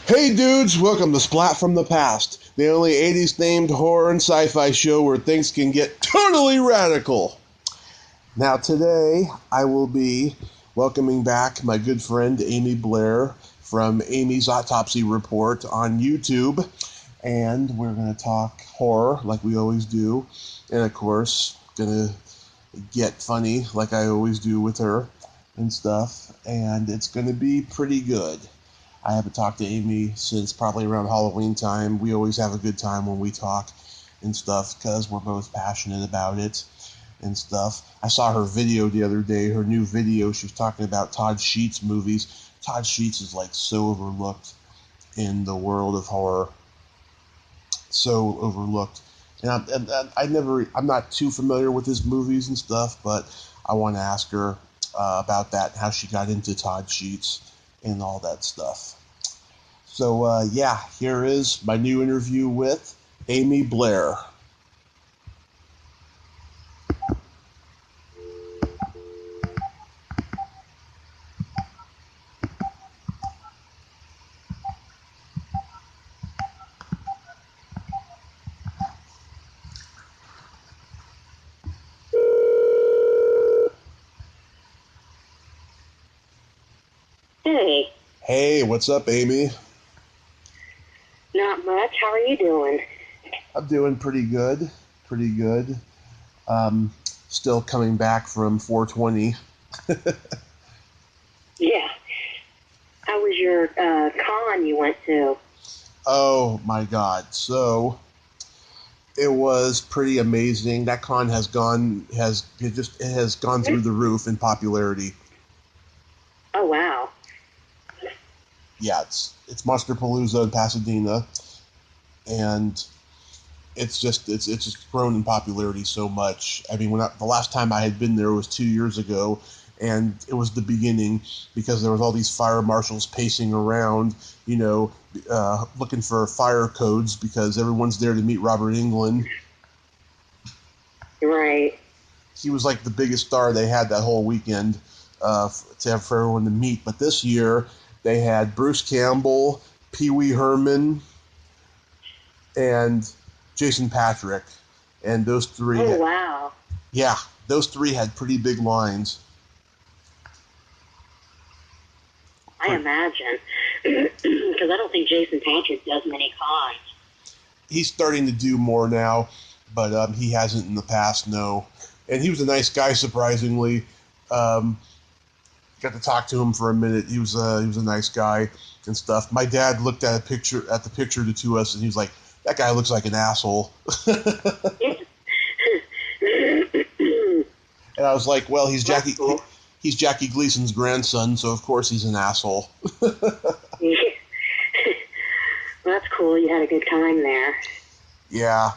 Hey dudes, welcome to Splat from the Past, the only 80s themed horror and sci-fi show where things can get totally radical. Now today, I will be welcoming back my good friend Amy Blair from Amy's Autopsy Report on YouTube, and we're going to talk horror like we always do, and of course, going to get funny like I always do with her and stuff, and it's going to be pretty good. I haven't talked to Amy since probably around Halloween time. We always have a good time when we talk and stuff because we're both passionate about it and stuff. I saw her video the other day, her new video. She was talking about Todd Sheets movies. Todd Sheets is like so overlooked in the world of horror. So overlooked. And I'm not too familiar with his movies and stuff, but I want to ask her about that, how she got into Todd Sheets and all that stuff. So, here is my new interview with Amy Blair. Hey. Hey, what's up, Amy? Not much. How are you doing? I'm doing pretty good. Still coming back from 420. Yeah. How was your con you went to? Oh my God! So it was pretty amazing. That con has gone through the roof in popularity. Oh wow. Yeah, it's Monsterpalooza in Pasadena, and it's just grown in popularity so much. I mean, the last time I had been there was 2 years ago, and it was the beginning because there was all these fire marshals pacing around, looking for fire codes because everyone's there to meet Robert Englund. Right. He was like the biggest star they had that whole weekend to have for everyone to meet. But this year they had Bruce Campbell, Pee Wee Herman, and Jason Patric, and those three. Oh wow. Yeah, those three had pretty big lines. I imagine, because I don't think Jason Patric does many cons. He's starting to do more now, but he hasn't in the past. No, and he was a nice guy, surprisingly. Got to talk to him for a minute. He was a nice guy and stuff. My dad looked at the picture to us, and he was like, "That guy looks like an asshole." And I was like, "Well, he's Jackie. Cool. He's Jackie Gleason's grandson, so of course he's an asshole." That's cool. You had a good time there. Yeah,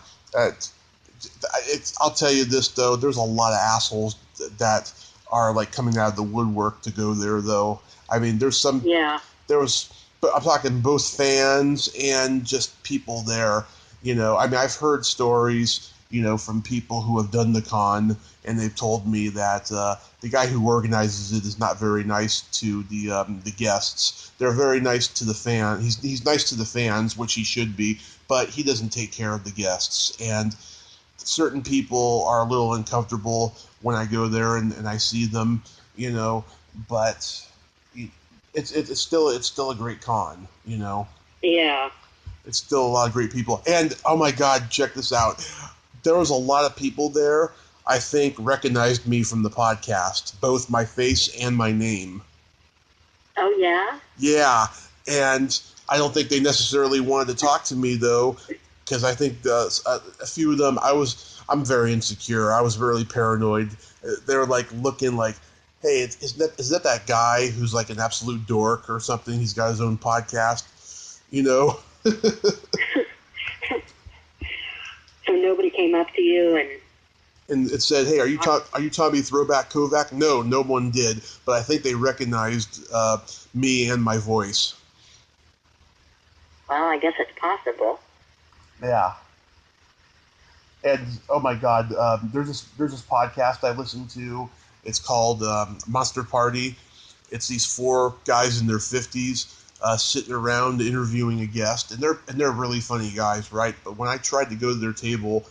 I'll tell you this though. There's a lot of assholes that are like coming out of the woodwork to go there, though. I mean, there's some. Yeah. But I'm talking both fans and just people there. I mean, I've heard stories, from people who have done the con, and they've told me that the guy who organizes it is not very nice to the guests. They're very nice to the fan. He's nice to the fans, which he should be, but he doesn't take care of the guests. And certain people are a little uncomfortable when I go there and I see them, but it's still a great con, Yeah. It's still a lot of great people. And, oh my God, check this out. There was a lot of people there, I think, recognized me from the podcast, both my face and my name. Oh, yeah? Yeah, and I don't think they necessarily wanted to talk to me, though, because I think a few of them, I'm very insecure. I was really paranoid. They were, like, looking like, hey, is that guy who's, like, an absolute dork or something? He's got his own podcast, So nobody came up to you and it said, "Hey, are you Tommy Throwback Kovac?" No one did, but I think they recognized me and my voice. Well, I guess it's possible. Yeah. And oh my God, there's this podcast I listen to. It's called Monster Party. It's these four guys in their 50s sitting around interviewing a guest, and they're really funny guys, right? But when I tried to go to their table,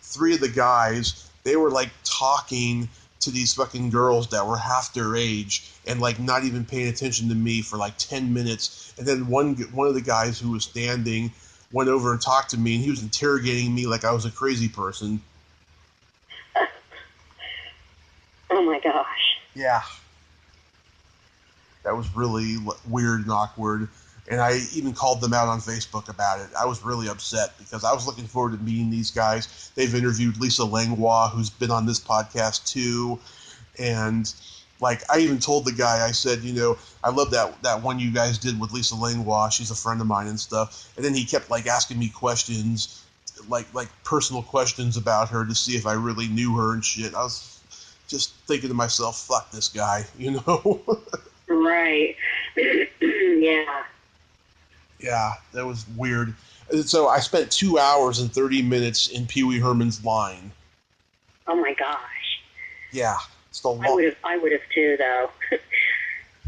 three of the guys, they were like talking to these fucking girls that were half their age and like not even paying attention to me for like 10 minutes. And then one of the guys who was standing went over and talked to me, and he was interrogating me like I was a crazy person. Oh my gosh. Yeah. That was really weird and awkward. And I even called them out on Facebook about it. I was really upset because I was looking forward to meeting these guys. They've interviewed Lisa Langlois, who's been on this podcast too. And like, I even told the guy, I said, I love that one you guys did with Lisa Langlois. She's a friend of mine and stuff. And then he kept like asking me questions, like personal questions about her to see if I really knew her and shit. I was just thinking to myself, fuck this guy, Right. Yeah. Yeah, that was weird. And so I spent 2 hours and 30 minutes in Pee Wee Herman's line. Oh my gosh. Yeah, it's the I would have too, though.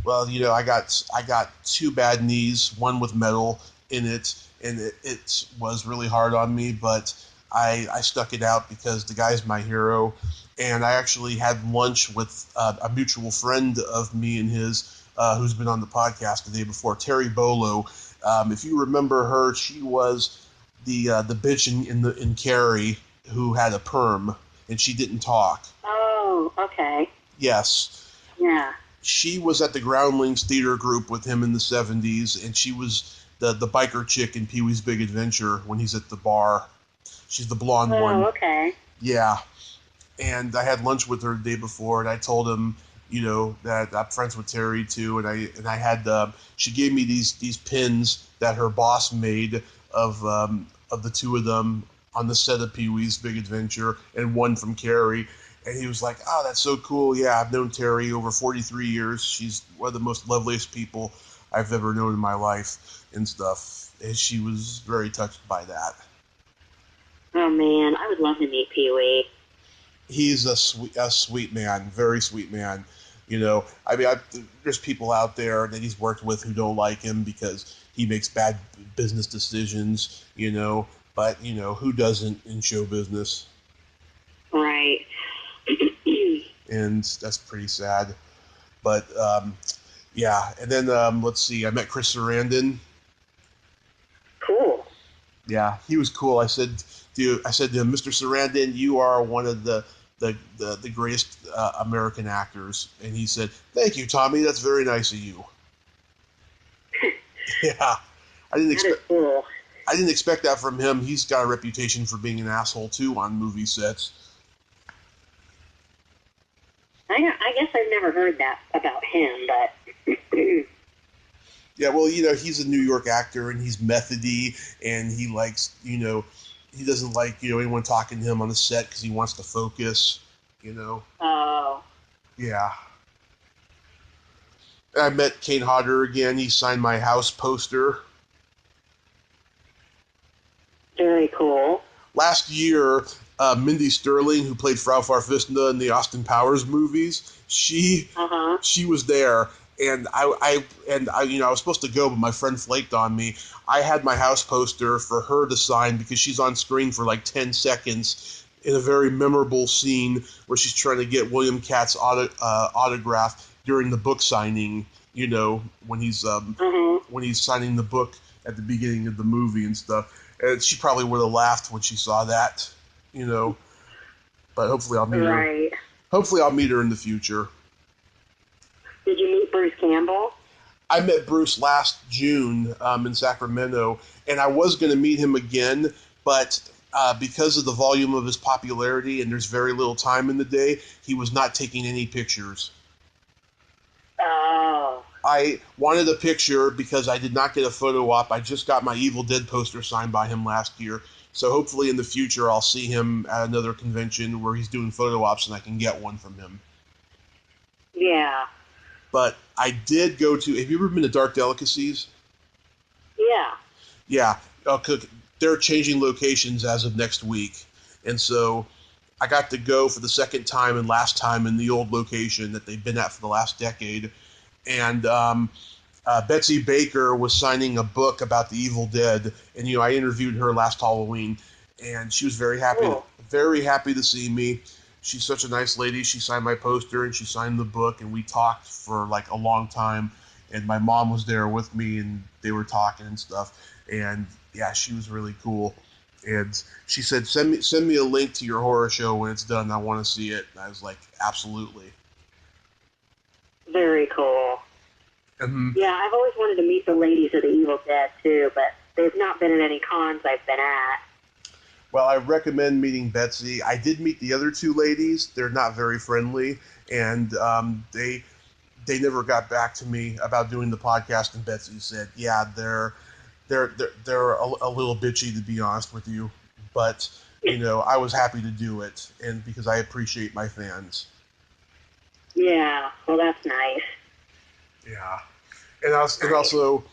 Well, I got two bad knees, one with metal in it, and it was really hard on me, but I stuck it out because the guy's my hero, and I actually had lunch with a mutual friend of me and his, who's been on the podcast the day before, Terry Bolo. If you remember her, she was the bitch in Carrie who had a perm, and she didn't talk. Oh, okay. Yes. Yeah. She was at the Groundlings theater group with him in the 70s, and she was the biker chick in Pee-wee's Big Adventure when he's at the bar. She's the blonde one. Oh, okay. Yeah. And I had lunch with her the day before, and I told him, that I'm friends with Terry too, and I had she gave me these pins that her boss made of the two of them on the set of Pee-wee's Big Adventure, and one from Carrie. And he was like, "Oh, that's so cool. Yeah, I've known Terry over 43 years. She's one of the most loveliest people I've ever known in my life and stuff." And she was very touched by that. Oh, man. I would love to meet Pee-wee. He's a sweet man, very sweet man. There's people out there that he's worked with who don't like him because he makes bad business decisions, but, who doesn't in show business? Right. And that's pretty sad. But, yeah. And then, let's see, I met Chris Sarandon. Cool. Yeah, he was cool. I said to him, Mr. Sarandon, you are one of the greatest American actors. And he said, "Thank you, Tommy. That's very nice of you." Yeah, I didn't expect that from him. He's got a reputation for being an asshole too on movie sets. I guess I've never heard that about him, but Yeah, well, he's a New York actor, and he's methody, and he likes, he doesn't like, anyone talking to him on the set because he wants to focus, Oh. Yeah. I met Kane Hodder again. He signed my house poster. Very cool. Last year, Mindy Sterling, who played Frau Farfisna in the Austin Powers movies, she was there. And I was supposed to go, but my friend flaked on me. I had my house poster for her to sign because she's on screen for like 10 seconds in a very memorable scene where she's trying to get William Katz's autograph during the book signing. When he's signing the book at the beginning of the movie and stuff. And she probably would have laughed when she saw that, But hopefully I'll meet her. Hopefully I'll meet her in the future. Did you meet Bruce Campbell? I met Bruce last June in Sacramento, and I was going to meet him again, but because of the volume of his popularity and there's very little time in the day, he was not taking any pictures. Oh. I wanted a picture because I did not get a photo op. I just got my Evil Dead poster signed by him last year, so hopefully in the future I'll see him at another convention where he's doing photo ops and I can get one from him. Yeah. But I did go to... Have you ever been to Dark Delicacies? Yeah. Yeah. They're changing locations as of next week. And so I got to go for the second time and last time in the old location that they've been at for the last decade. And Betsy Baker was signing a book about the Evil Dead, and I interviewed her last Halloween, and she was Cool. very happy to see me. She's such a nice lady. She signed my poster and she signed the book, and we talked for like a long time. And my mom was there with me, and they were talking and stuff. And yeah, she was really cool. And she said, "Send me a link to your horror show when it's done. I want to see it." And I was like, "Absolutely." Very cool. And Yeah, I've always wanted to meet the ladies of the Evil Dead, too, but they've not been at any cons I've been at. well, I recommend meeting Betsy. I did meet the other two ladies. They're not very friendly, and they never got back to me about doing the podcast. And Betsy said, "Yeah, they're a little bitchy, to be honest with you, but I was happy to do it, and because I appreciate my fans." Yeah, well, that's nice. Yeah, and also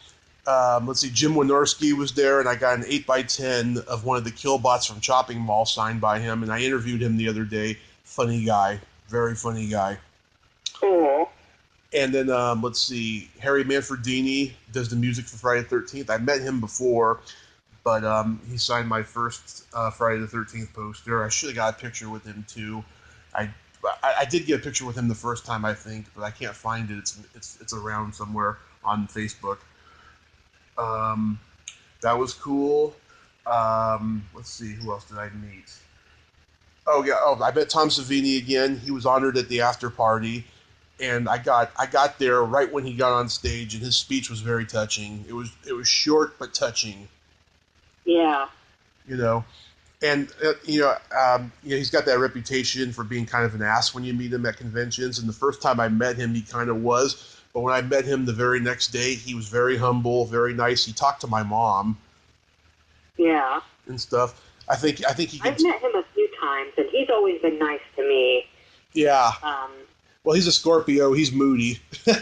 let's see, Jim Wynorski was there, and I got an 8x10 of one of the Killbots from Chopping Mall signed by him, and I interviewed him the other day. Funny guy, very funny guy. Cool. And then let's see, Harry Manfredini does the music for Friday the 13th. I met him before, but he signed my first Friday the 13th poster. I should have got a picture with him too. I I did get a picture with him the first time, I think, but I can't find it. It's around somewhere on Facebook. Um, that was cool. Let's see, who else did I meet? Oh yeah, I met Tom Savini again. He was honored at the after party, and I got there right when he got on stage, and his speech was very touching. It was short but touching. Yeah. You know, and he's got that reputation for being kind of an ass when you meet him at conventions. And the first time I met him, he kind of was. But when I met him the very next day, he was very humble, very nice. He talked to my mom Yeah. and stuff. I think he I've could. met him a few times, and he's always been nice to me. Yeah. Um, Well, he's a Scorpio. He's moody. yeah.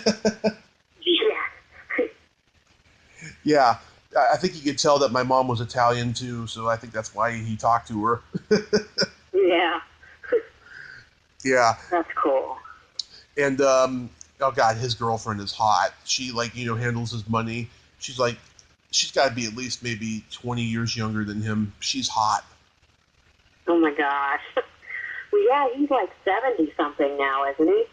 Yeah. I think he could tell that my mom was Italian too, so I think that's why he talked to her. Yeah. Yeah. That's cool. And oh god, his girlfriend is hot. She handles his money. She's got to be at least maybe 20 years younger than him. She's hot. Oh my gosh. Well, yeah, he's like 70-something now, isn't he?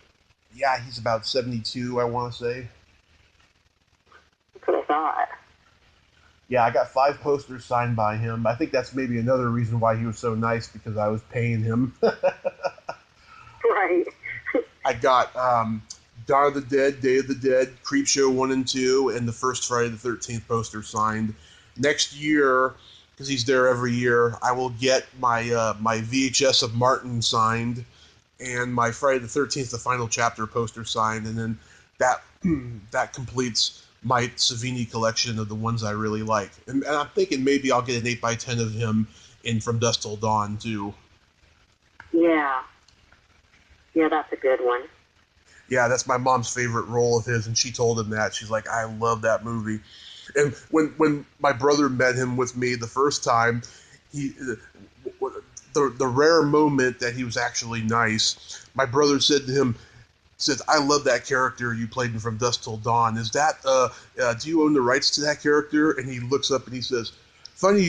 Yeah, he's about 72, I want to say. That's what I thought. Yeah, I got 5 posters signed by him. I think that's maybe another reason why he was so nice, because I was paying him. Right. I got Dawn of the Dead, Day of the Dead, Creepshow 1 and 2, and the first Friday the 13th poster signed. Next year, because he's there every year, I will get my VHS of Martin signed and my Friday the 13th, the final chapter poster signed, and then that completes my Savini collection of the ones I really like. And I'm thinking maybe I'll get an 8x10 of him in From Dusk Till Dawn, too. Yeah. Yeah, that's a good one. Yeah, that's my mom's favorite role of his, and she told him that. She's like, I love that movie. And when my brother met him with me the first time, the rare moment that he was actually nice, my brother said to him, I love that character you played in From Dusk Till Dawn. Is that, do you own the rights to that character? And he looks up and he says, funny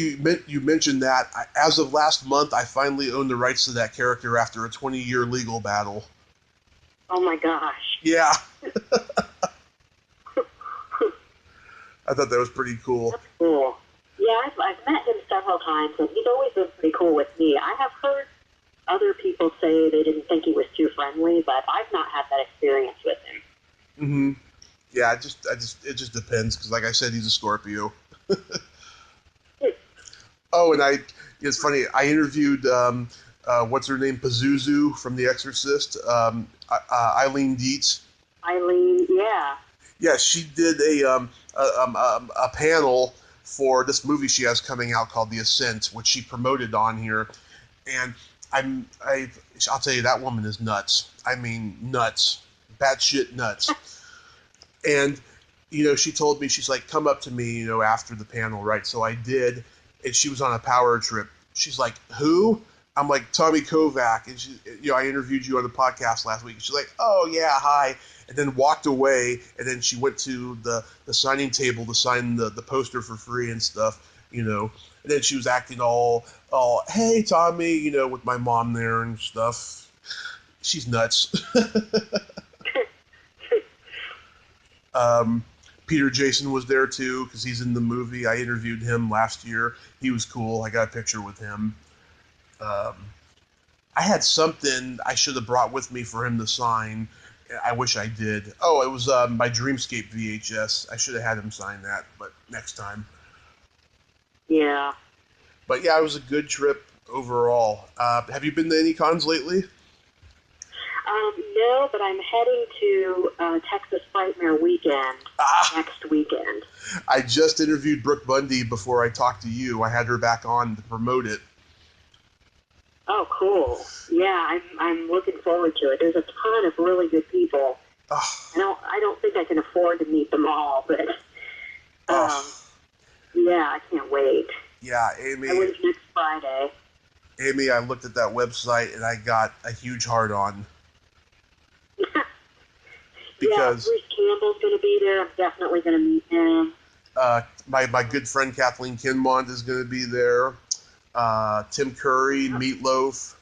you mentioned that. As of last month, I finally own the rights to that character after a 20-year legal battle. Oh my gosh. Yeah. I thought that was pretty cool. That's cool. Yeah, I've met him several times, and he's always been pretty cool with me. I have heard other people say they didn't think he was too friendly, but I've not had that experience with him. Mm-hmm. Yeah, it just depends, because like I said, he's a Scorpio. Oh, and it's funny, I interviewed, what's her name, Pazuzu from The Exorcist, Eileen Dietz. Eileen, yeah. Yeah, she did a panel for this movie she has coming out called The Ascent, which she promoted on here, and I'll tell you, that woman is nuts. I mean, nuts, batshit nuts. And she told me, she's like, come up to me, after the panel, right? So I did, and she was on a power trip. She's like, who? I'm like, Tommy Kovac, and she, I interviewed you on the podcast last week. And she's like, oh yeah, hi, and then walked away, and then she went to the signing table to sign the poster for free and stuff, and then she was acting all, hey Tommy, with my mom there and stuff. She's nuts. Peter Jason was there too because he's in the movie. I interviewed him last year. He was cool. I got a picture with him. I had something I should have brought with me for him to sign. I wish I did. Oh, it was my Dreamscape VHS. I should have had him sign that, but next time. Yeah. But yeah, it was a good trip overall. Have you been to any cons lately? No, but I'm heading to Texas Frightmare Weekend next weekend. I just interviewed Brooke Bundy before I talked to you. I had her back on to promote it. Oh, cool. Yeah, I'm looking forward to it. There's a ton of really good people. I don't think I can afford to meet them all, but yeah, I can't wait. Yeah, Amy. I went next Friday. Amy, I looked at that website and I got a huge heart on. Because Bruce Campbell's going to be there. I'm definitely going to meet him. My good friend Kathleen Kinmont is going to be there. Tim Curry, Meatloaf,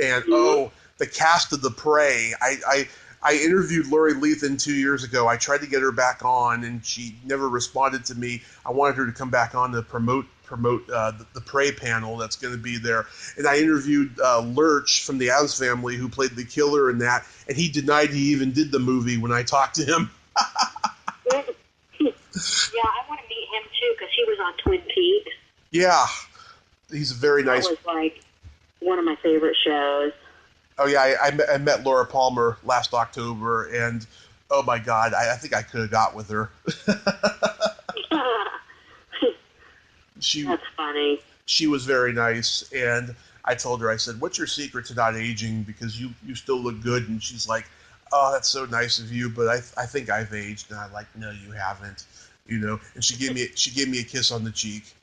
and the cast of The Prey. I interviewed Lori Lethan 2 years ago. I tried to get her back on, and she never responded to me. I wanted her to come back on to promote the Prey panel that's going to be there. And I interviewed Lurch from the Addams Family, who played the killer in that, and he denied he even did the movie when I talked to him. Yeah, I want to meet him too because he was on Twin Peaks. Yeah, he's a very nice. That was like one of my favorite shows. Oh yeah, I met Laura Palmer last October, and oh my God, I think I could have got with her. That's funny. She was very nice, and I told her, I said, "What's your secret to not aging? Because you still look good." And she's like, "Oh, that's so nice of you, but I think I've aged." And I'm like, "No, you haven't," And she gave me a kiss on the cheek.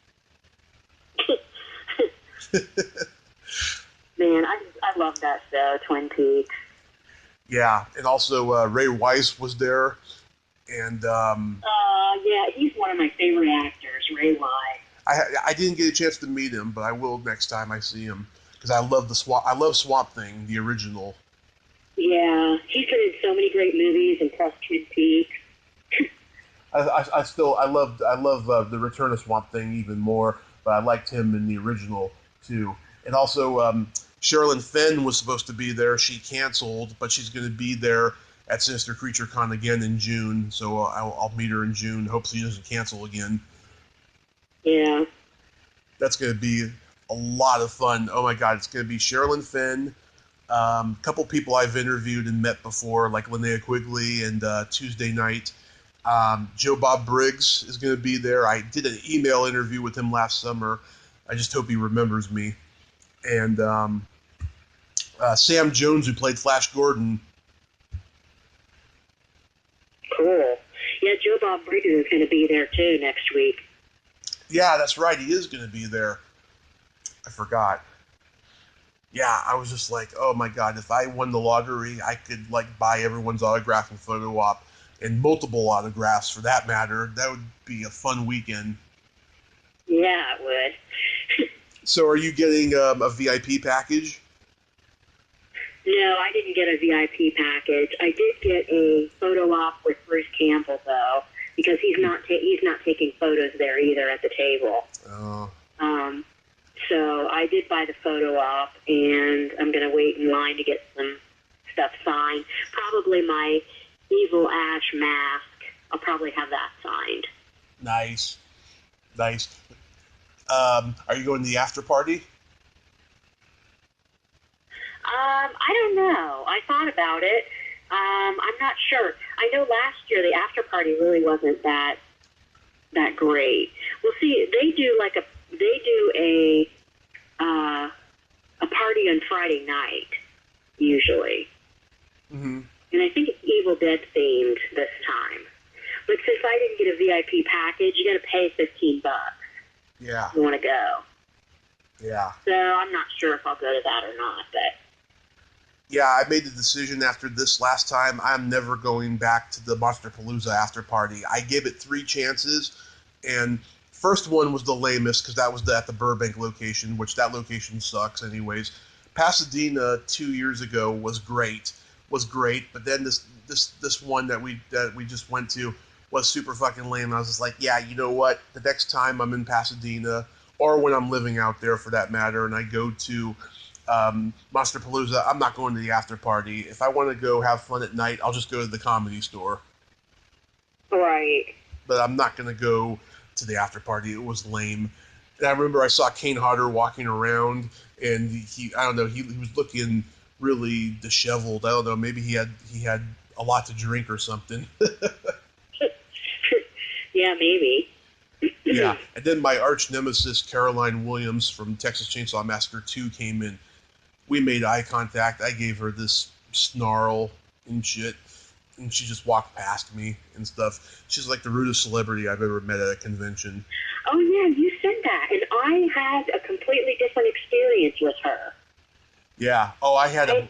Man, I love that show, Twin Peaks. Yeah, and also Ray Wise was there, and yeah, he's one of my favorite actors, Ray Wise. I didn't get a chance to meet him, but I will next time I see him because I love I love Swamp Thing, the original. Yeah, he's been in so many great movies and plus Twin Peaks. I love the Return of Swamp Thing even more, but I liked him in the original too. And also Sherilyn Fenn was supposed to be there. She canceled, but she's going to be there at Sinister Creature Con again in June. So I'll meet her in June. Hopefully she doesn't cancel again. Yeah. That's going to be a lot of fun. Oh my God, it's going to be Sherilyn Fenn, a couple people I've interviewed and met before, like Linnea Quigley, and Tuesday night. Joe Bob Briggs is going to be there. I did an email interview with him last summer. I just hope he remembers me. And Sam Jones, who played Flash Gordon. Cool. Yeah, Joe Bob Briggs is going to be there too next week. Yeah, that's right. He is going to be there. I forgot. Yeah, I was just like, oh my God, if I won the lottery, I could buy everyone's autograph and photo op, and multiple autographs for that matter. That would be a fun weekend. Yeah, it would. So are you getting a VIP package? No, I didn't get a VIP package. I did get a photo op with Bruce Campbell, though, because he's not taking photos there either at the table. Oh. So I did buy the photo op, and I'm going to wait in line to get some stuff signed. Probably my Evil Ash mask. I'll probably have that signed. Nice. Are you going to the after party? I don't know. I thought about it. I'm not sure. I know last year the after party really wasn't that great. We'll see. They do a party on Friday night usually, and I think it's Evil Dead themed this time. But since I didn't get a VIP package, you got to pay $15. Yeah. You want to go? Yeah. So I'm not sure if I'll go to that or not, but... Yeah, I made the decision after this last time, I'm never going back to the Monsterpalooza after party. I gave it 3 chances, and first one was the lamest because that was at the Burbank location, which that location sucks anyways. Pasadena 2 years ago was great, but then this one that we just went to was super fucking lame. I was just like, yeah, you know what? The next time I'm in Pasadena, or when I'm living out there for that matter, and I go to Monsterpalooza, I'm not going to the after party. If I want to go have fun at night, I'll just go to the Comedy Store. Right. But I'm not going to go to the after party. It was lame. And I remember I saw Kane Hodder walking around, and I don't know, he was looking really disheveled. I don't know, maybe he had a lot to drink or something. Yeah, maybe. Yeah, and then my arch nemesis Caroline Williams from Texas Chainsaw Massacre 2 came in. We made eye contact. I gave her this snarl and shit, and she just walked past me and stuff. She's like the rudest celebrity I've ever met at a convention. Oh, yeah, you said that, and I had a completely different experience with her. Yeah. Oh, I had a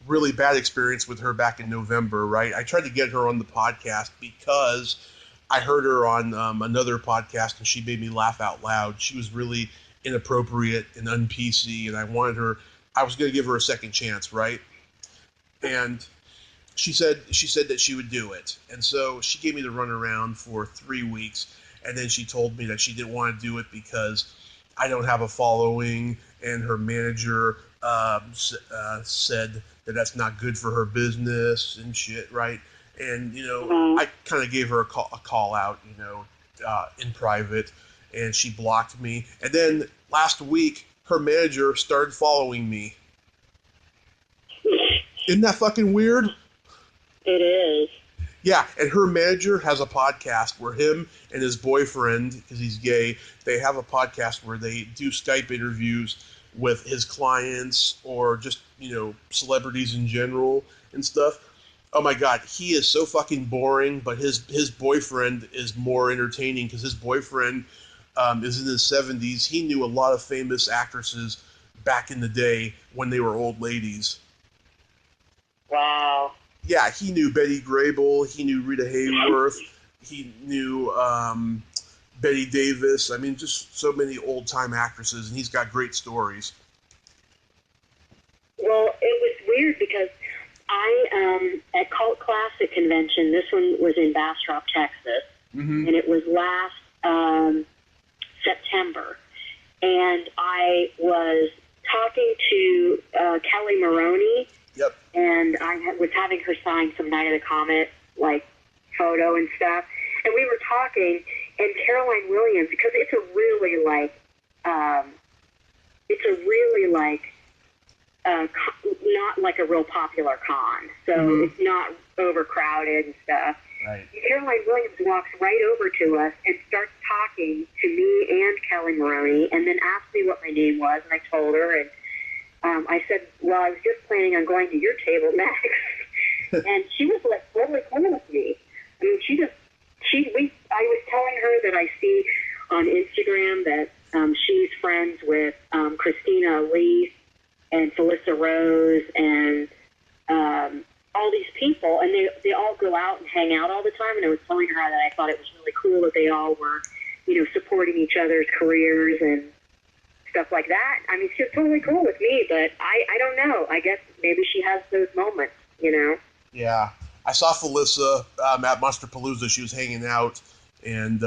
really bad experience with her back in November, right? I tried to get her on the podcast because I heard her on another podcast, and she made me laugh out loud. She was really inappropriate and un-PC, and I was going to give her a second chance, right? And she said that she would do it. And so she gave me the runaround for 3 weeks, and then she told me that she didn't want to do it because I don't have a following, and her manager said that that's not good for her business and shit, right? And, I kind of gave her a call out, in private, and she blocked me. And then last week, her manager started following me. Isn't that fucking weird? It is. Yeah, and her manager has a podcast where him and his boyfriend, because he's gay, they have a podcast where they do Skype interviews with his clients or just, celebrities in general and stuff. Oh my god, he is so fucking boring, but his boyfriend is more entertaining because his boyfriend is in his 70s. He knew a lot of famous actresses back in the day when they were old ladies. Wow. Yeah, he knew Betty Grable, he knew Rita Hayworth, he knew Betty Davis. I mean, just so many old-time actresses, and he's got great stories. Well, it was weird because at Cult Classic Convention, this one was in Bastrop, Texas, and it was last September, and I was talking to Kelly Maroney. Yep. And I was having her sign some Night of the Comet, photo and stuff. And we were talking, and Caroline Williams, because it's a really, not like a real popular con. So it's not overcrowded and stuff. Right. And Caroline Williams walks right over to us and starts talking to me and Kelly Maroney, and then asked me what my name was, and I told her, and I said, well, I was just planning on going to your table next. And she was totally cool with me. I mean, I was telling her that I see on Instagram that she's friends with Christina Lee and Felissa Rose and all these people, and they all go out and hang out all the time. And I was telling her that I thought it was really cool that they all were, supporting each other's careers and stuff like that. I mean, she's totally cool with me, but I don't know. I guess maybe she has those moments, Yeah. I saw Felissa at Monsterpalooza. She was hanging out, and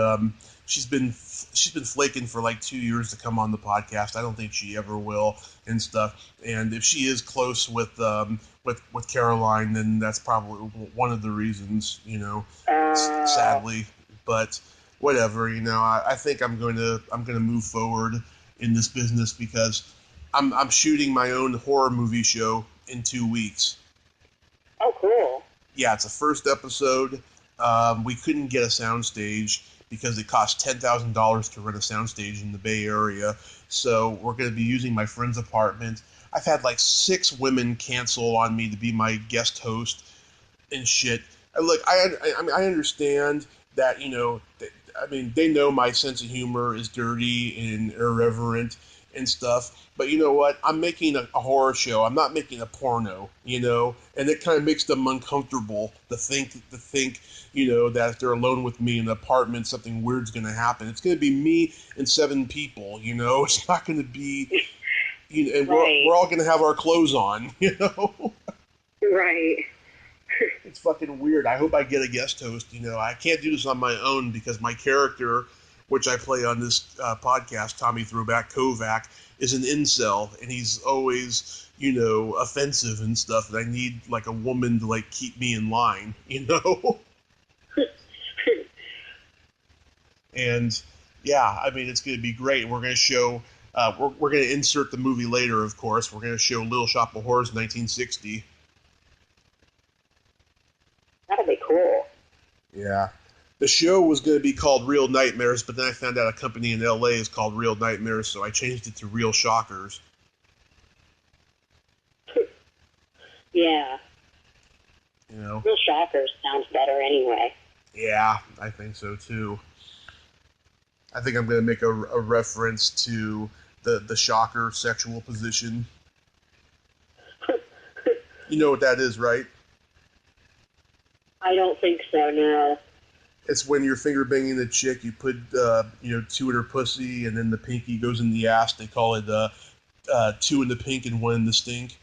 she's been flaking for 2 years to come on the podcast. I don't think she ever will and stuff. And if she is close with Caroline, then that's probably one of the reasons, sadly. But whatever, I think I'm going to move forward in this business because I'm shooting my own horror movie show in 2 weeks. Oh, cool. Yeah, it's a first episode. We couldn't get a soundstage because it costs $10,000 to rent a soundstage in the Bay Area. So we're going to be using my friend's apartment. I've had 6 women cancel on me to be my guest host and shit. Look, I understand that, they know my sense of humor is dirty and irreverent, and stuff. But you know what? I'm making a horror show. I'm not making a porno, and it kind of makes them uncomfortable to think, that if they're alone with me in an apartment, something weird's going to happen. It's going to be me and 7 people, It's not going to be, and Right. we're all going to have our clothes on, Right. It's fucking weird. I hope I get a guest host. I can't do this on my own because my character, which I play on this podcast, Tommy Throwback Kovac, is an incel, and he's always, offensive and stuff. And I need like a woman to like keep me in line, And yeah, I mean, it's going to be great. We're going to show. We're going to insert the movie later, of course. We're going to show Little Shop of Horrors 1960. That'll be cool. Yeah. The show was going to be called Real Nightmares, but then I found out a company in LA is called Real Nightmares, so I changed it to Real Shockers. Yeah. Real Shockers sounds better anyway. Yeah, I think so too. I think I'm going to make a reference to the shocker sexual position. You know what that is, right? I don't think so, no. It's when you're finger banging a chick, you put 2 in her pussy, and then the pinky goes in the ass. They call it 2 in the pink and 1 in the stink.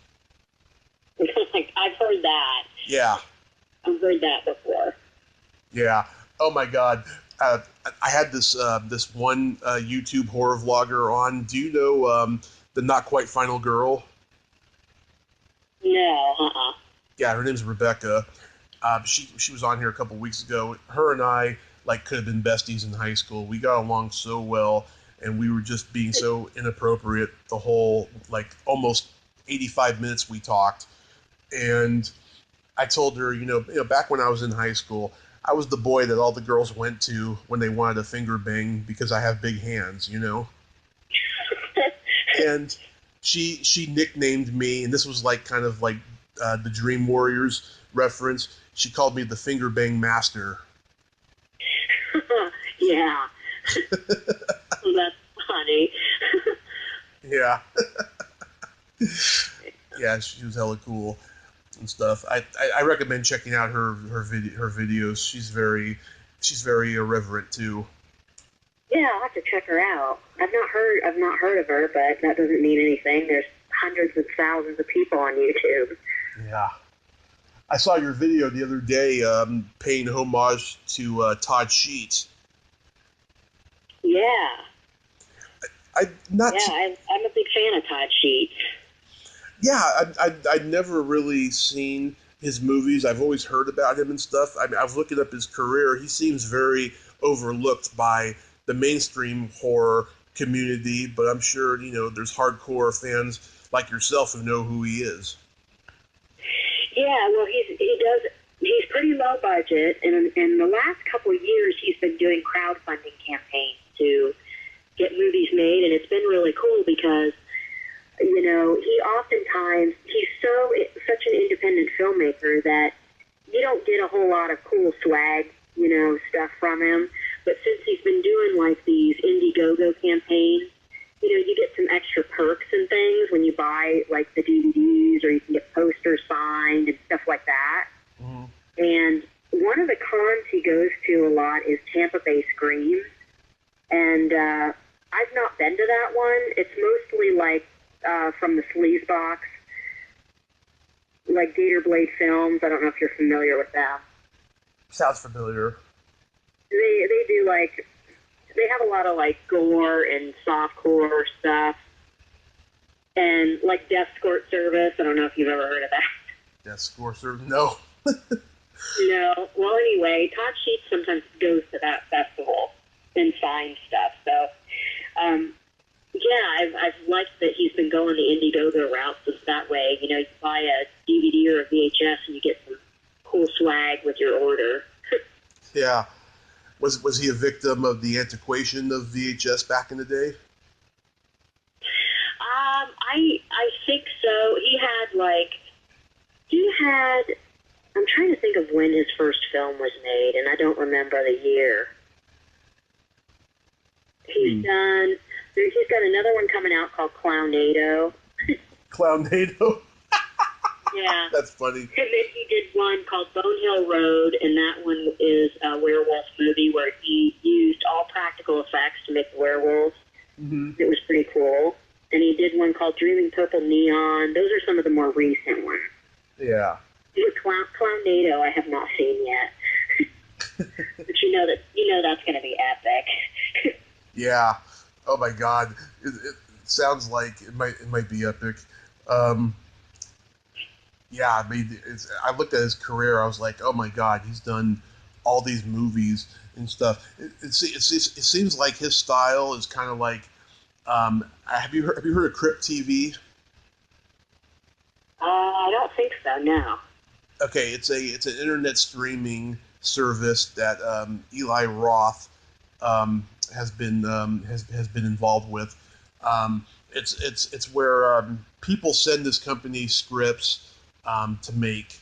I've heard that. Yeah. I've heard that before. Yeah. Oh my God. I had this one YouTube horror vlogger on. Do you know the Not Quite Final Girl? No, Yeah, her name's Rebecca. She was on here a couple weeks ago. Her and I could have been besties in high school. We got along so well, and we were just being so inappropriate the whole almost 85 minutes we talked. And I told her, back when I was in high school, I was the boy that all the girls went to when they wanted a finger bang because I have big hands, And she nicknamed me, and this was the Dream Warriors reference. She called me the Finger Bang Master. Yeah. That's funny. Yeah. Yeah, she was hella cool and stuff. I recommend checking out her videos. She's very irreverent too. Yeah, I'll have to check her out. I've not heard of her, but that doesn't mean anything. There's hundreds of thousands of people on YouTube. Yeah. I saw your video the other day paying homage to Todd Sheets. Yeah. I'm a big fan of Todd Sheets. Yeah, I'd never really seen his movies. I've always heard about him and stuff. I mean, I was looking up his career. He seems very overlooked by the mainstream horror community, but I'm sure, there's hardcore fans like yourself who know who he is. Yeah, well, he's pretty low budget, and in the last couple of years, he's been doing crowdfunding campaigns to get movies made, and it's been really cool because, he oftentimes, he's such an independent filmmaker that you don't get a whole lot of cool swag, stuff from him, but since he's been doing these Indiegogo campaigns, you get some extra perks and things when you buy the DVDs, or you can get posters signed and stuff like that. Mm-hmm. And one of the cons he goes to a lot is Tampa Bay Screams. And I've not been to that one. It's mostly from the Sleaze Box, Gator Blade Films. I don't know if you're familiar with them. Sounds familiar. They do they have a lot of gore and softcore stuff, and Death Escort Service. I don't know if you've ever heard of that. Death Escort Service? No. No. Well, anyway, Todd Sheets sometimes goes to that festival and signs stuff. So, yeah, I've liked that he's been going the Indiegogo route, since that way, you buy a DVD or a VHS and you get some cool swag with your order. Yeah. Was he a victim of the antiquation of VHS back in the day? I think so. I'm trying to think of when his first film was made, and I don't remember the year. He's done He's got another one coming out called Clownado. Clownado. Yeah. That's funny. And then he did one called Bone Hill Road, and that one is a werewolf movie where he used all practical effects to make the werewolves. Mm-hmm. It was pretty cool. And he did one called Dreaming Purple Neon. Those are some of the more recent ones. Yeah. Clownado I have not seen yet. But you know that's going to be epic. Yeah. Oh my God. It sounds like it might be epic. Yeah, I mean, I looked at his career. I was like, oh my God, he's done all these movies and stuff. It seems like his style is kind of like. Have you heard of Crypt TV? I don't think so. No. Okay, it's an internet streaming service that Eli Roth has been involved with. It's where people send this company scripts to make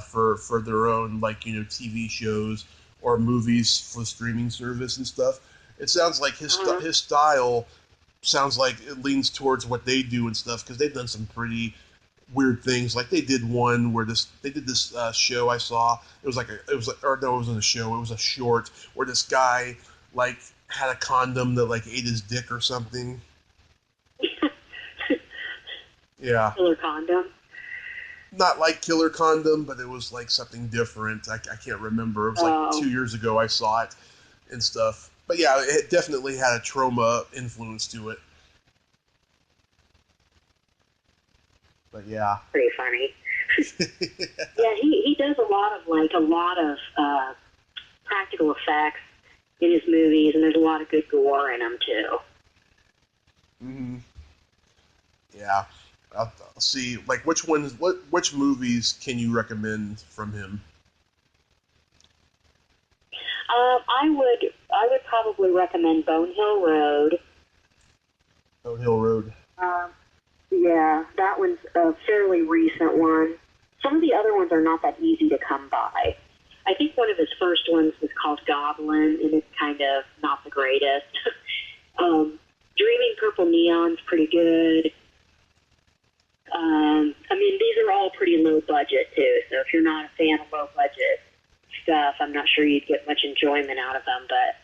for their own TV shows or movies for the streaming service and stuff. It sounds like his style sounds like it leans towards what they do and stuff because they've done some pretty weird things. Like they did one where they did this show I saw. It wasn't a show. It was a short where this guy had a condom that ate his dick or something. Yeah. Killer condom. Not like Killer Condom, but it was something different. I can't remember. It was 2 years ago I saw it and stuff. But yeah, it definitely had a trauma influence to it. But yeah. Pretty funny. Yeah, he does a lot of practical effects in his movies, and there's a lot of good gore in them too. Mm-hmm. Yeah. I'll see. Which movies can you recommend from him? I would probably recommend Bone Hill Road. Bone Hill Road. Yeah, that one's a fairly recent one. Some of the other ones are not that easy to come by. I think one of his first ones was called Goblin, and it's kind of not the greatest. Dreaming Purple Neon's pretty good. These are all pretty low budget, too, so if you're not a fan of low budget stuff, I'm not sure you'd get much enjoyment out of them, but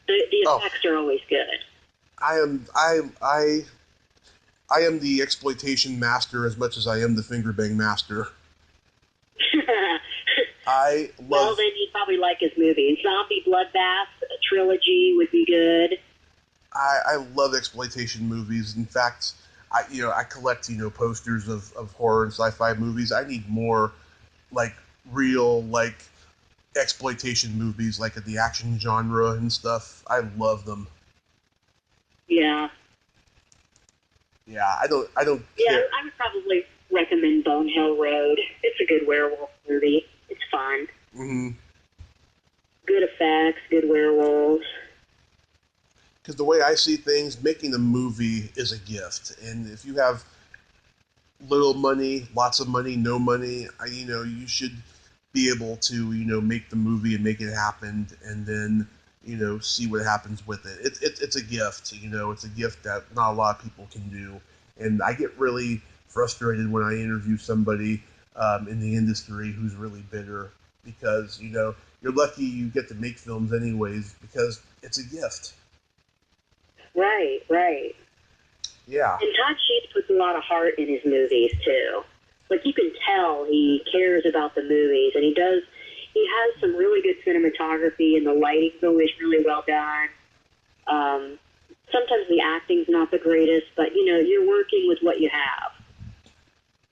the effects are always good. I am the exploitation master as much as I am the finger bang master. Well, then you'd probably like his movie. Zombie Bloodbath, a trilogy would be good. I love exploitation movies. In fact, I collect posters of horror and sci-fi movies. I need more real exploitation movies of the action genre and stuff. I love them. Yeah. Yeah, I don't care. Yeah, I would probably recommend Bone Hill Road. It's a good werewolf movie. It's fun. Mm-hmm. Good effects, good werewolves. Because the way I see things, making a movie is a gift. And if you have little money, lots of money, no money, you should be able to, make the movie and make it happen and then, see what happens with it. It's a gift, it's a gift that not a lot of people can do. And I get really frustrated when I interview somebody in the industry who's really bitter because, you're lucky you get to make films anyways because it's a gift. Right. Yeah. And Todd Sheets puts a lot of heart in his movies, too. You can tell he cares about the movies, and he has some really good cinematography, and the lighting's always really well done. Sometimes the acting's not the greatest, but, you're working with what you have.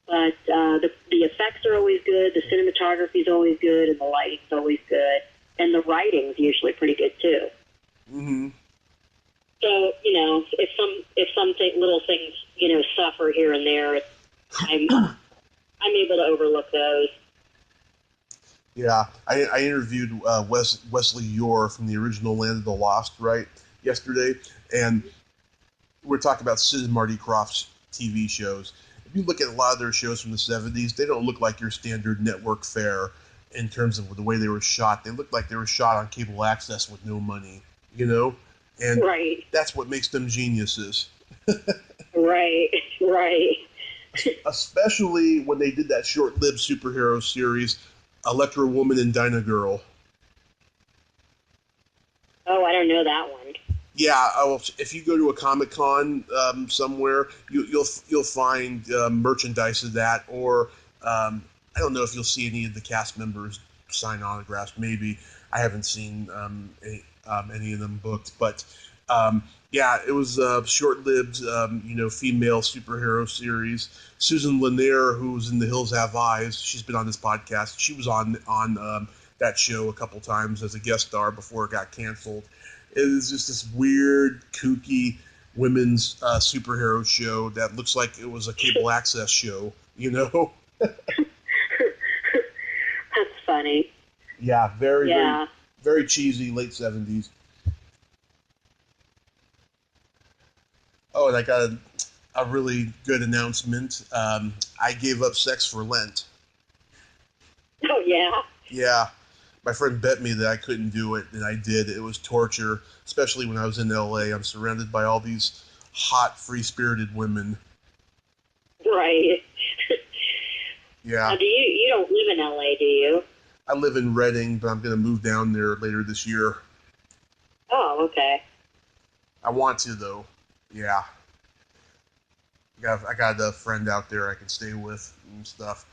But the effects are always good, the cinematography's always good, and the lighting's always good. And the writing's usually pretty good, too. Mm-hmm. So, if some little things, suffer here and there, I'm able to overlook those. Yeah, I interviewed Wesley Yore from the original Land of the Lost, yesterday, and we're talking about Sid and Marty Krofft's TV shows. If you look at a lot of their shows from the 70s, they don't look like your standard network fare in terms of the way they were shot. They look like they were shot on cable access with no money, And Right. that's what makes them geniuses. Right. Right. Especially when they did that short-lived superhero series, Electra Woman and Dyna Girl. Oh, I don't know that one. Yeah, if you go to a Comic-Con somewhere, you'll find merchandise of that, or I don't know if you'll see any of the cast members sign autographs. Maybe I haven't seen any of them booked, but yeah, it was a short-lived, female superhero series. Susan Lanier, who's in The Hills Have Eyes, she's been on this podcast. She was on that show a couple times as a guest star before it got canceled. It is just this weird, kooky women's superhero show that looks like it was a cable access show, you know? That's funny. Yeah, very cheesy, late 70s. Oh, and I got a really good announcement. I gave up sex for Lent. Oh, yeah? Yeah. My friend bet me that I couldn't do it, and I did. It was torture, especially when I was in L.A. I'm surrounded by all these hot, free-spirited women. Right. Yeah. Now, you don't live in L.A., do you? I live in Reading, but I'm going to move down there later this year. Oh, okay. I want to, though. Yeah. I got a friend out there I can stay with and stuff.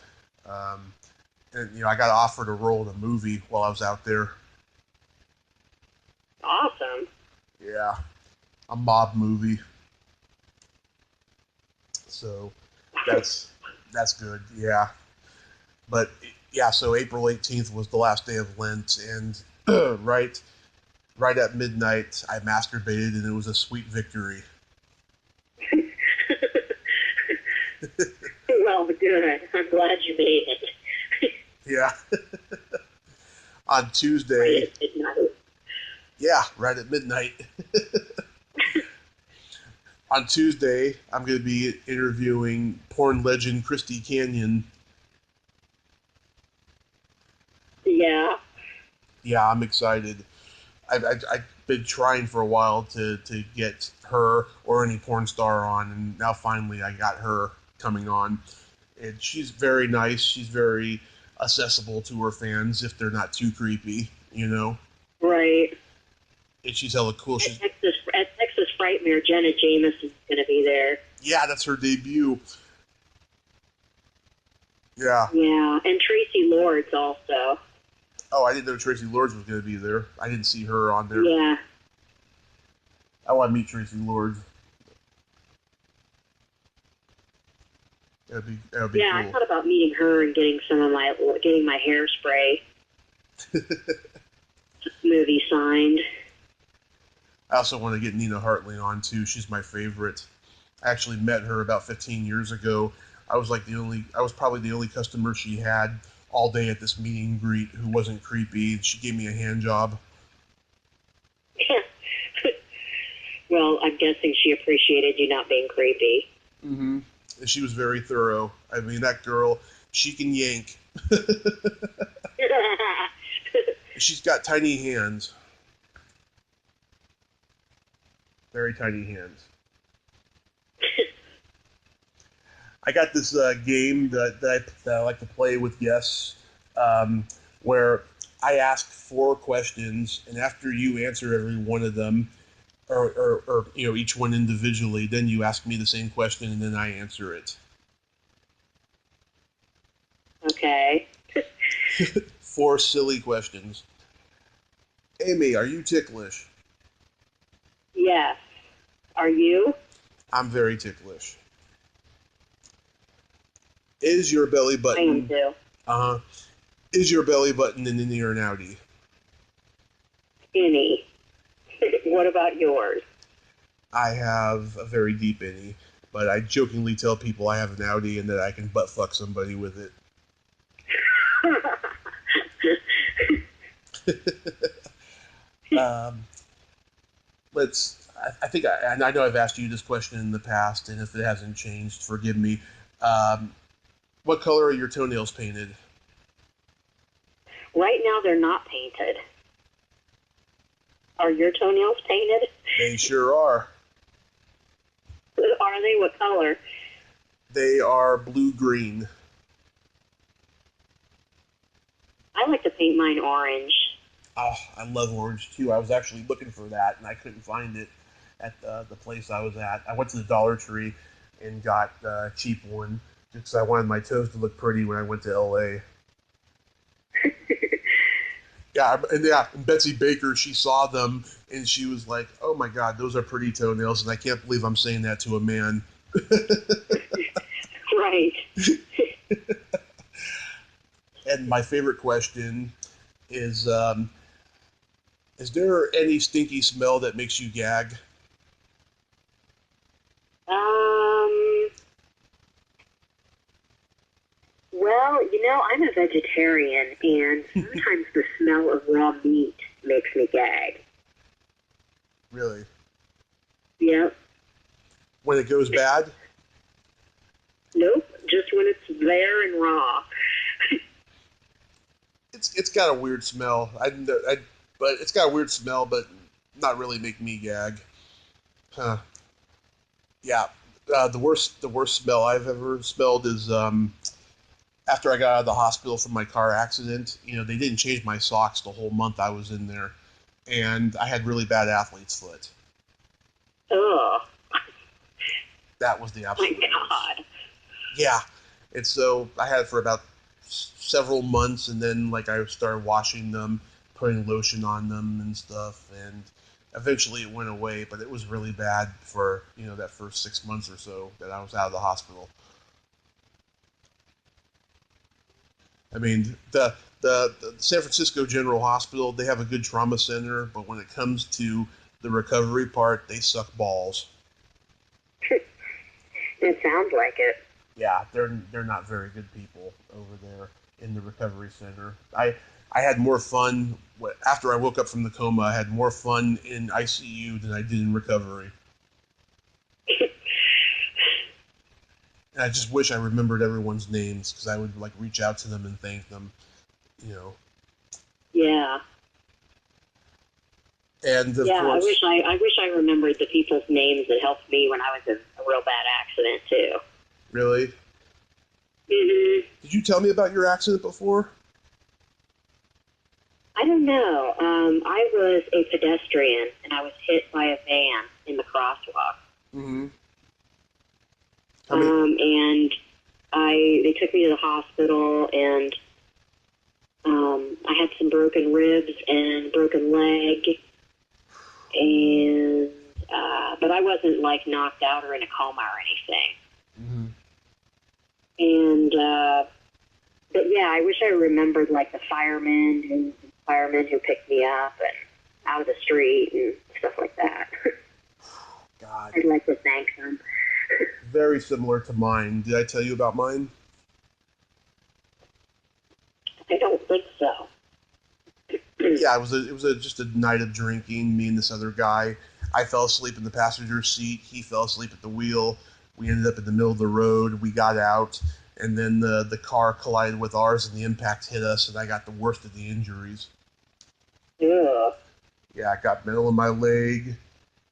And, I got offered a role in a movie while I was out there. Awesome. Yeah. A mob movie. So that's good, yeah. But, yeah, so April 18th was the last day of Lent, and right at midnight, I masturbated, and it was a sweet victory. Well, good. I'm glad you made it. Yeah. On Tuesday. Right at midnight. Yeah, right at midnight. On Tuesday, I'm going to be interviewing porn legend Christy Canyon. Yeah. Yeah, I'm excited. I've been trying for a while to get her or any porn star on, and now finally I got her coming on. And she's very nice. She's very accessible to her fans if they're not too creepy, you know? Right. And she's hella cool. At Texas Frightmare, Jenna Jameson's going to be there. Yeah, that's her debut. Yeah. Yeah, and Tracy Lords also. Oh, I didn't know Tracy Lords was going to be there. I didn't see her on there. Yeah. I want to meet Tracy Lords. That'd be yeah, cool. I thought about meeting her and getting my hairspray movie signed. I also want to get Nina Hartley on too. She's my favorite. I actually met her about 15 years ago. I was probably the only customer she had all day at this meet and greet who wasn't creepy. She gave me a hand job. Well, I'm guessing she appreciated you not being creepy. Mm-hmm. And she was very thorough. I mean, that girl, she can yank. She's got tiny hands. Very tiny hands. I got this game that I like to play with guests, where I ask 4 questions, and after you answer every one of them, or each one individually, then you ask me the same question, and then I answer it. Okay. 4 silly questions. Amy, are you ticklish? Yes. Are you? I'm very ticklish. Is your belly button... I am too. Is your belly button an innie or an outie? Innie. What about yours? I have a very deep innie, but I jokingly tell people I have an outie and that I can butt fuck somebody with it. I know I've asked you this question in the past, and if it hasn't changed, forgive me. What color are your toenails painted? Right now, they're not painted. Are your toenails painted? They sure are. Are they? What color? They are blue-green. I like to paint mine orange. Oh, I love orange, too. I was actually looking for that, and I couldn't find it at the place I was at. I went to the Dollar Tree and got a cheap one just because I wanted my toes to look pretty when I went to L.A. And Betsy Baker, she saw them, and she was like, oh, my God, those are pretty toenails, and I can't believe I'm saying that to a man. Right. And my favorite question is there any stinky smell that makes you gag? Well, I'm a vegetarian, and sometimes the smell of raw meat makes me gag. Really? Yep. When it goes bad? Nope, just when it's there and raw. It's got a weird smell. But it's got a weird smell, but not really make me gag. Huh. Yeah. The worst smell I've ever smelled is after I got out of the hospital from my car accident. They didn't change my socks the whole month I was in there, and I had really bad athlete's foot. Ugh. That was the absolute My God. Yeah. And so I had it for about several months, and then I started washing them, putting lotion on them and stuff, and eventually it went away, but it was really bad for that first 6 months or so that I was out of the hospital. I mean, the San Francisco General Hospital, they have a good trauma center, but when it comes to the recovery part, they suck balls. It sounds like it. Yeah, they're not very good people over there in the recovery center. I had more fun after I woke up from the coma. I had more fun in ICU than I did in recovery. And I just wish I remembered everyone's names because I would reach out to them and thank them. Yeah. And of course, I wish I remembered the people's names that helped me when I was in a real bad accident too. Really? Mhm. Did you tell me about your accident before? I don't know. I was a pedestrian and I was hit by a van in the crosswalk. Mm-hmm. And they took me to the hospital, and I had some broken ribs and broken leg, and but I wasn't knocked out or in a coma or anything. Mm-hmm. And but yeah, I wish I remembered the firemen who picked me up and out of the street and stuff like that. God. I'd like to thank them. Very similar to mine. Did I tell you about mine? I don't think so. Yeah, it was just a night of drinking. Me and this other guy. I fell asleep in the passenger seat. He fell asleep at the wheel. We ended up in the middle of the road. We got out, and then the car collided with ours, and the impact hit us, and I got the worst of the injuries. Yeah. Yeah, I got metal in my leg,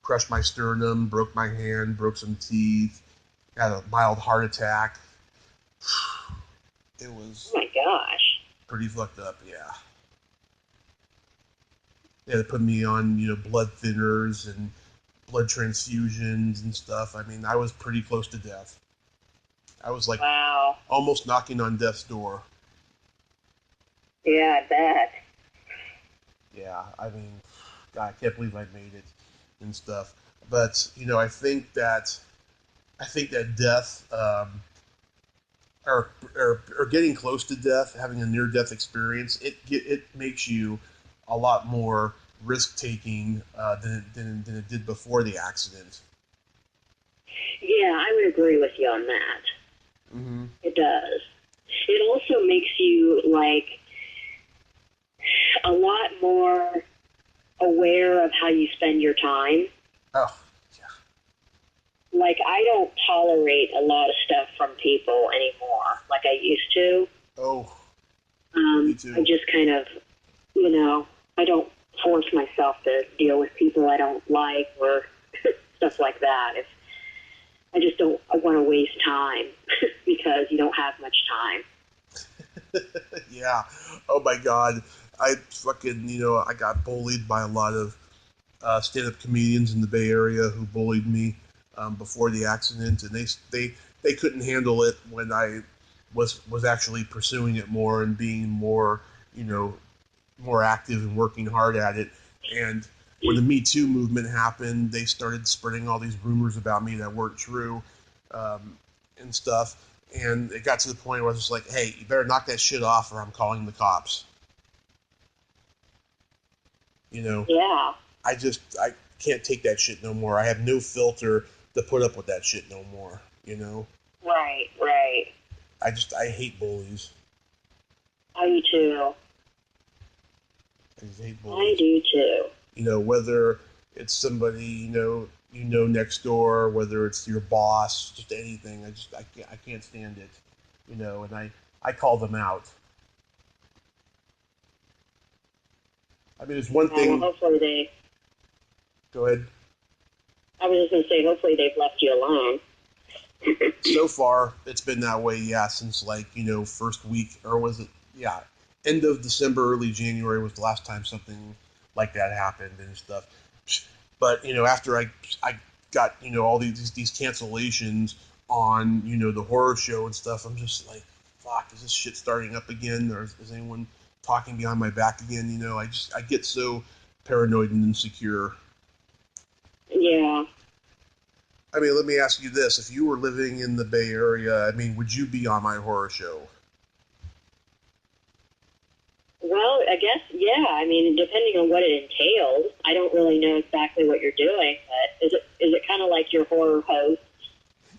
crushed my sternum, broke my hand, broke some teeth, had a mild heart attack. It was... Oh my gosh. Pretty fucked up, yeah. They had to put me on, blood thinners and blood transfusions and stuff. I mean, I was pretty close to death. I was wow. Almost knocking on death's door. Yeah, I bet. Yeah, I mean, God, I can't believe I made it and stuff. But, I think that death, or getting close to death, having a near-death experience, it makes you a lot more risk-taking than it did before the accident. Yeah, I would agree with you on that. Mm-hmm. It does. It also makes you, a lot more aware of how you spend your time. Oh, yeah. I don't tolerate a lot of stuff from people anymore like I used to. Oh, me too. I just kind of, I don't force myself to deal with people I don't like or stuff like that. I just don't want to waste time because you don't have much time. Yeah. Oh my God. I fucking, I got bullied by a lot of stand-up comedians in the Bay Area who bullied me before the accident, and they couldn't handle it when I was actually pursuing it more and being more, more active and working hard at it. And when the Me Too movement happened, they started spreading all these rumors about me that weren't true, and stuff. And it got to the point where I was just like, hey, you better knock that shit off or I'm calling the cops. Yeah. I can't take that shit no more. I have no filter to put up with that shit no more, Right, right. I hate bullies. I do too. I just hate bullies. I do too. Whether it's somebody, next door, whether it's your boss, just anything. I can't stand it, and I call them out. I mean, there's one thing. Well, hopefully they... Go ahead. I was just going to say, hopefully they've left you alone. So far, it's been that way, yeah, since first week, or was it, yeah, end of December, early January was the last time something like that happened and stuff. But, after I got, all these cancellations on, the horror show and stuff, I'm just like, fuck, is this shit starting up again? Or is anyone talking behind my back again? I get so paranoid and insecure. Yeah. I mean, let me ask you this. If you were living in the Bay Area, I mean, would you be on my horror show? Well, I guess, yeah. I mean, depending on what it entails, I don't really know exactly what you're doing, but is it kind of like your horror host?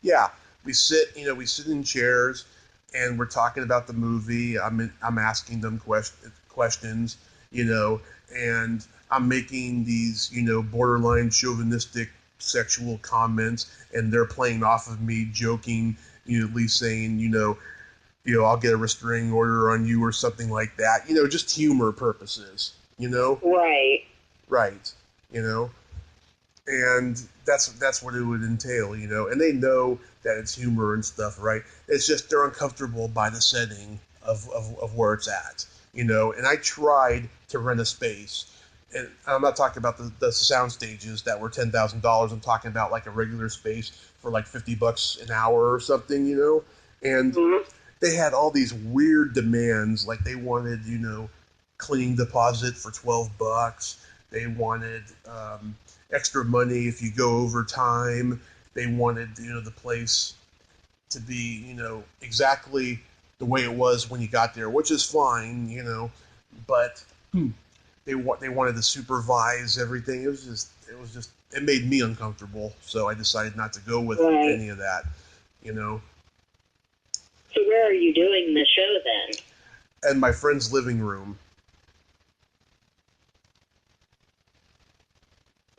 Yeah. We sit in chairs, and we're talking about the movie. I'm asking them questions, and I'm making these, borderline chauvinistic sexual comments, and they're playing off of me, joking, at least saying, I'll get a restraining order on you or something like that, just humor purposes, Right. Right, and that's what it would entail, and they know that it's humor and stuff, right? It's just they're uncomfortable by the setting of where it's at, and I tried to rent a space. And I'm not talking about the sound stages that were $10,000. I'm talking about like a regular space for like $50 an hour or something, And they had all these weird demands, like they wanted, cleaning deposit for $12. They wanted extra money if you go over time. They wanted, the place to be, exactly the way it was when you got there, which is fine, but. They wanted to supervise everything. It made me uncomfortable. So I decided not to go with any of that, So where are you doing the show then? In my friend's living room.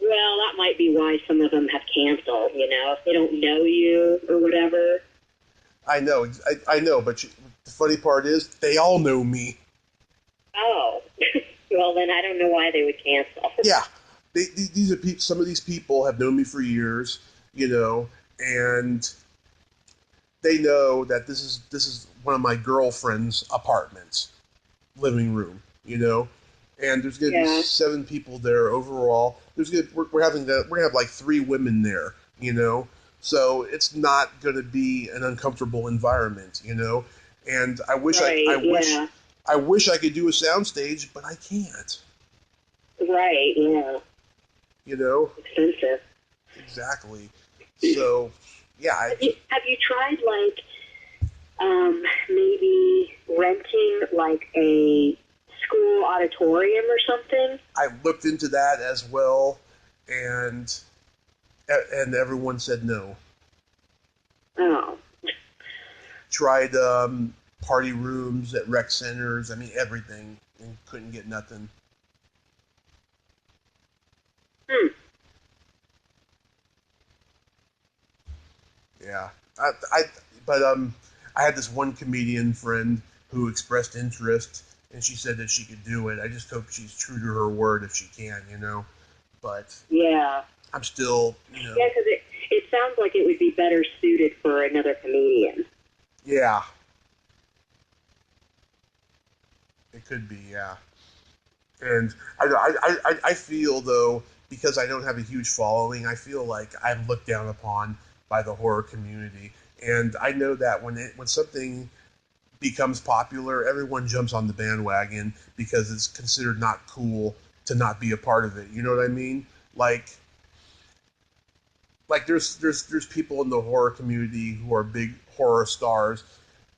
Well, that might be why some of them have canceled, if they don't know you or whatever. I know, but the funny part is they all know me. Oh. Well, then I don't know why they would cancel. Yeah, these are some of these people have known me for years, and they know that this is one of my girlfriend's apartments, living room, and there's gonna be 7 people there overall. We're gonna have like 3 women there, so it's not gonna be an uncomfortable environment, and I wish I wish I could do a soundstage, but I can't. Right, yeah. Expensive. Exactly. So, yeah. Have you tried, maybe renting, a school auditorium or something? I looked into that as well, and everyone said no. Oh. Tried, party rooms at rec centers, I mean everything, and couldn't get nothing. Yeah, I had this one comedian friend who expressed interest, and she said that she could do it. I just hope she's true to her word if she can, But Yeah. I'm still, Yeah, because it sounds like it would be better suited for another comedian. Yeah. It could be, yeah. And I feel, though, because I don't have a huge following, I feel like I'm looked down upon by the horror community. And I know that when something becomes popular, everyone jumps on the bandwagon because it's considered not cool to not be a part of it. You know what I mean? Like there's people in the horror community who are big horror stars.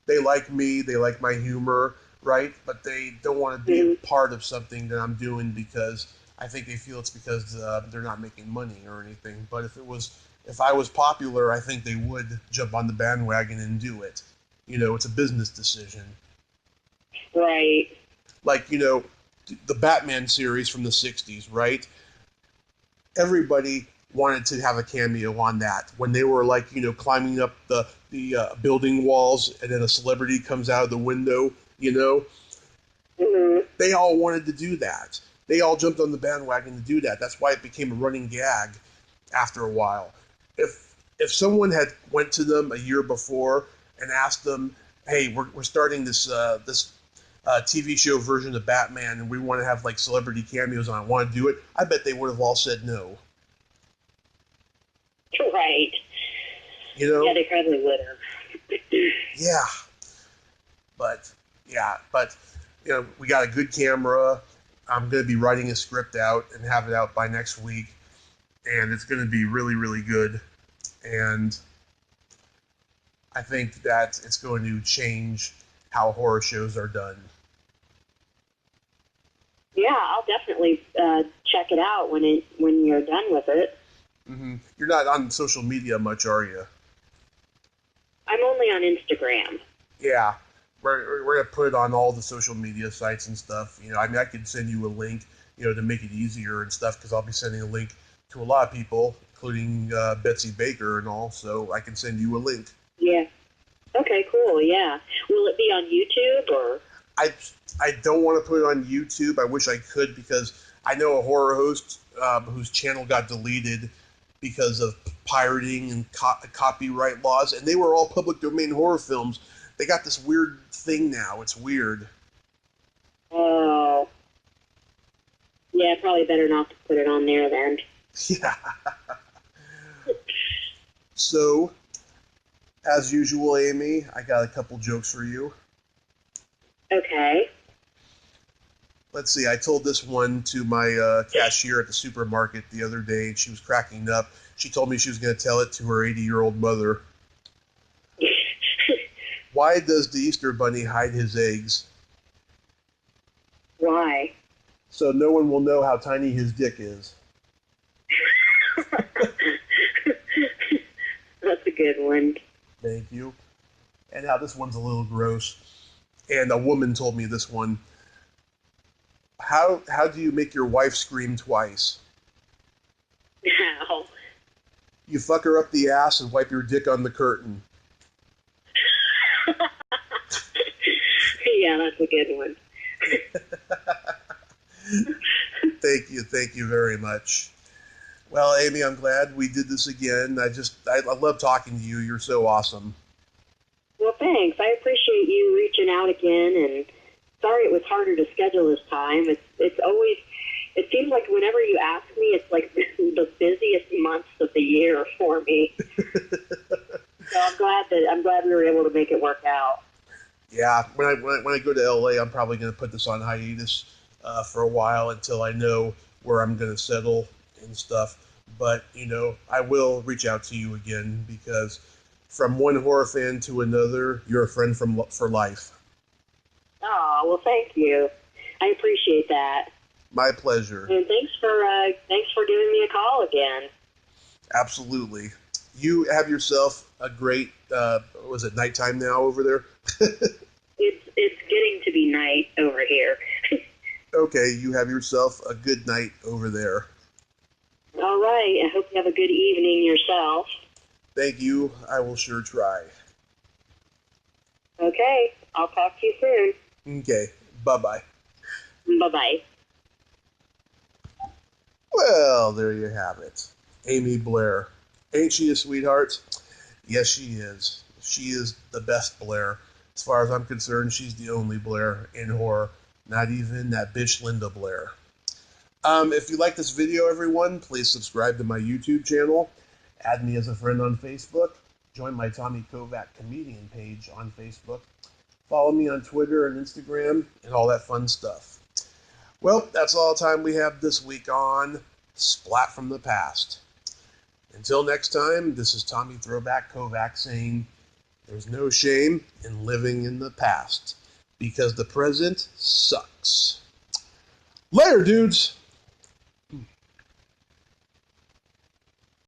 They like me, they like my humor, right? But they don't want to be a part of something that I'm doing because I think they feel it's because they're not making money or anything. But if I was popular, I think they would jump on the bandwagon and do it. It's a business decision. Right. Like, the Batman series from the 60s, right? Everybody wanted to have a cameo on that when they were climbing up the building walls, and then a celebrity comes out of the window. They all wanted to do that. They all jumped on the bandwagon to do that. That's why it became a running gag after a while. If someone had went to them a year before and asked them, "Hey, we're starting this TV show version of Batman, and we want to have celebrity cameos on it. Want to do it?" I bet they would have all said no. Right. Yeah, they probably would have. Yeah. But we got a good camera. I'm going to be writing a script out and have it out by next week, and it's going to be really, really good. And I think that it's going to change how horror shows are done. Yeah, I'll definitely check it out when you're done with it. Mm-hmm. You're not on social media much, are you? I'm only on Instagram. Yeah. We're going to put it on all the social media sites and stuff. I could send you a link, to make it easier and stuff, because I'll be sending a link to a lot of people, including Betsy Baker and all, so I can send you a link. Yeah. Okay, cool, yeah. Will it be on YouTube, or? I don't want to put it on YouTube. I wish I could, because I know a horror host whose channel got deleted because of pirating and copyright laws, and they were all public domain horror films. They got this weird thing now. It's weird. Oh. Yeah, probably better not to put it on there then. Yeah. So, as usual, Amy, I got a couple jokes for you. Okay. Let's see, I told this one to my cashier at the supermarket the other day, and she was cracking up. She told me she was going to tell it to her 80-year-old mother. Why does the Easter Bunny hide his eggs? Why? So no one will know how tiny his dick is. That's a good one. Thank you. And now this one's a little gross. And a woman told me this one. How do you make your wife scream twice? How? You fuck her up the ass and wipe your dick on the curtain. Yeah, that's a good one. Thank you very much. Well, Amy, I'm glad we did this again. I love talking to you. You're so awesome. Well, thanks. I appreciate you reaching out again, and sorry it was harder to schedule this time. It's always, it seems like whenever you ask me, it's like the busiest months of the year for me. So I'm glad we were able to make it work out. Yeah, when I go to LA, I'm probably going to put this on hiatus for a while until I know where I'm going to settle and stuff. But, I will reach out to you again, because from one horror fan to another, you're a friend for life. Oh, well, thank you. I appreciate that. My pleasure. And thanks for giving me a call again. Absolutely. You have yourself a great, was it nighttime now over there? It's getting to be night over here. Okay, you have yourself a good night over there. All right. I hope you have a good evening yourself. Thank you. I will sure try. Okay. I'll talk to you soon. Okay. Bye-bye. Bye-bye. Well, there you have it. Amy Blair. Ain't she a sweetheart? Yes, she is. She is the best Blair. As far as I'm concerned, she's the only Blair in horror. Not even that bitch Linda Blair. If you like this video, everyone, please subscribe to my YouTube channel. Add me as a friend on Facebook. Join my Tommy Kovac comedian page on Facebook. Follow me on Twitter and Instagram and all that fun stuff. Well, that's all the time we have this week on Splat from the Past. Until next time, this is Tommy Throwback Kovac saying there's no shame in living in the past because the present sucks. Later, dudes!